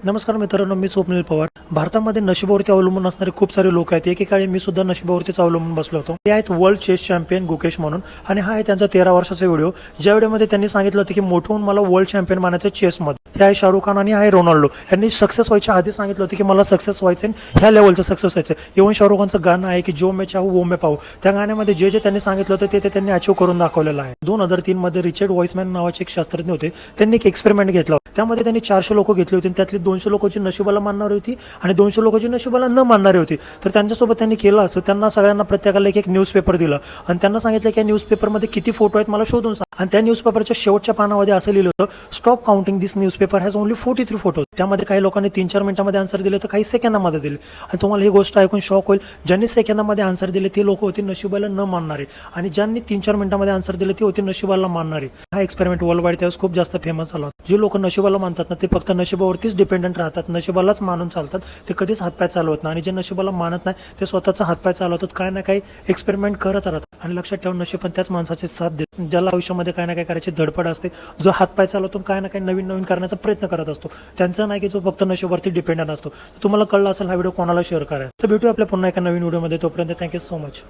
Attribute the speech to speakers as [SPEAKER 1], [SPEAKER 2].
[SPEAKER 1] नमस्कार मित्रांनो, मी स्वप्नील पवार. भारतामध्ये नशिबावरती अवलंबून असणारे खूप सारे लोक आहेत. एकेकाळी मी सुद्धा नशिबावरतीच अवलंबून बसलो होतो. ते आहेत वर्ल्ड चेस चॅम्पियन गुकेश म्हणून, आणि हा आहे त्यांचा 13 वर्षाचा व्हिडिओ. ज्या व्हिडिओमध्ये त्यांनी सांगितलं होतं की मोठं होऊन मला वर्ल्ड चॅम्पियन बनायचं चेसमध्ये. हे आहे शाहरुख खान आणि आहे रोनाल्डो. यांनी सक्सेस व्हायच्या आधी सांगितलं होतं की मला सक्सेस व्हायचं, ह्या लेवलचं सक्सेस व्हायचं. इव्हन शाहरुख खानचं गाणं आहे की जो मैं चाहूं वो मैं पाहू, त्या गाण्यामध्ये जे जे त्यांनी सांगितलं होतं ते त्यांनी अचीव करून दाखवलेलं आहे. 2003 मध्ये रिचर्ड वॉइसमॅन नावाचे एक शास्त्रज्ञ होते. त्यांनी एक एक्सपेरिमेंट घेतला. त्यामध्ये त्यांनी 400 लोक घेतली होती. त्यातली 200 लोकांची नशिबाला मानणारी होती आणि 200 लोकांची नशिबाला न मानणारी होती. तर त्यांच्यासोबत त्यांनी केलं असं, त्यांना सगळ्यांना प्रत्येकाला एक न्यूजपेपर दिलं आणि त्यांना सांगितलं की या न्यूजपेपरमध्ये किती फोटो आहेत मला शोधून सांग. आणि त्या न्यूजपेपरच्या शेवटच्या पानामध्ये असं लिहिलं होतं, stop counting this newspaper has only 43 photo. त्यामध्ये काही लोकांनी 3-4 मिनिटांमध्ये आन्सर दिले, तर काही सेकंदामध्ये दिले. आणि तुम्हाला ही गोष्ट ऐकून शॉक होईल, ज्यांनी सेकंदामध्ये आन्सर दिले ते लोक होती नशिबाला न मानणारे, आणि ज्यांनी 3-4 मिनिटांमध्ये आन्सर दिले ते होते नशिबाला मानणारे. हा एक्सपेरिमेंट वर्ल्ड वाईड त्यावेळेस खूप जास्त फेमस झाला. जे लोक नशिबाला मानतात ना, ते फक्त नशिबावरतीच डिपेंडंट राहतात, नशिबालाच मानून चालतात. ते कधीच हातपाय चालवत नाही. आणि जे नशिबाला मानत नाही ते स्वतःचा हातपाय चालवतात, काय ना काही एक्सपेरिमेंट करत राहतात. आणि लक्षात ठेवून, नशीब पण त्याच माणसाचे साथ देत ज्याला आयुष्यामध्ये काय ना काय करायची धडपड असते, जो हातपाय चालवतो काय ना काही नवीन नवीन करण्याचा प्रयत्न करत असतो. त्यांचं नाही की जो फक्त नशिबावरती डिपेंडंट असतो. तुम्हाला कळलं असेल हा व्हिडिओ कोणाला शेअर करायचा. तर भेटूया आपल्या पुन्हा एका नवीन व्हिडिओमध्ये. तोपर्यंत थँक्यू सो मच.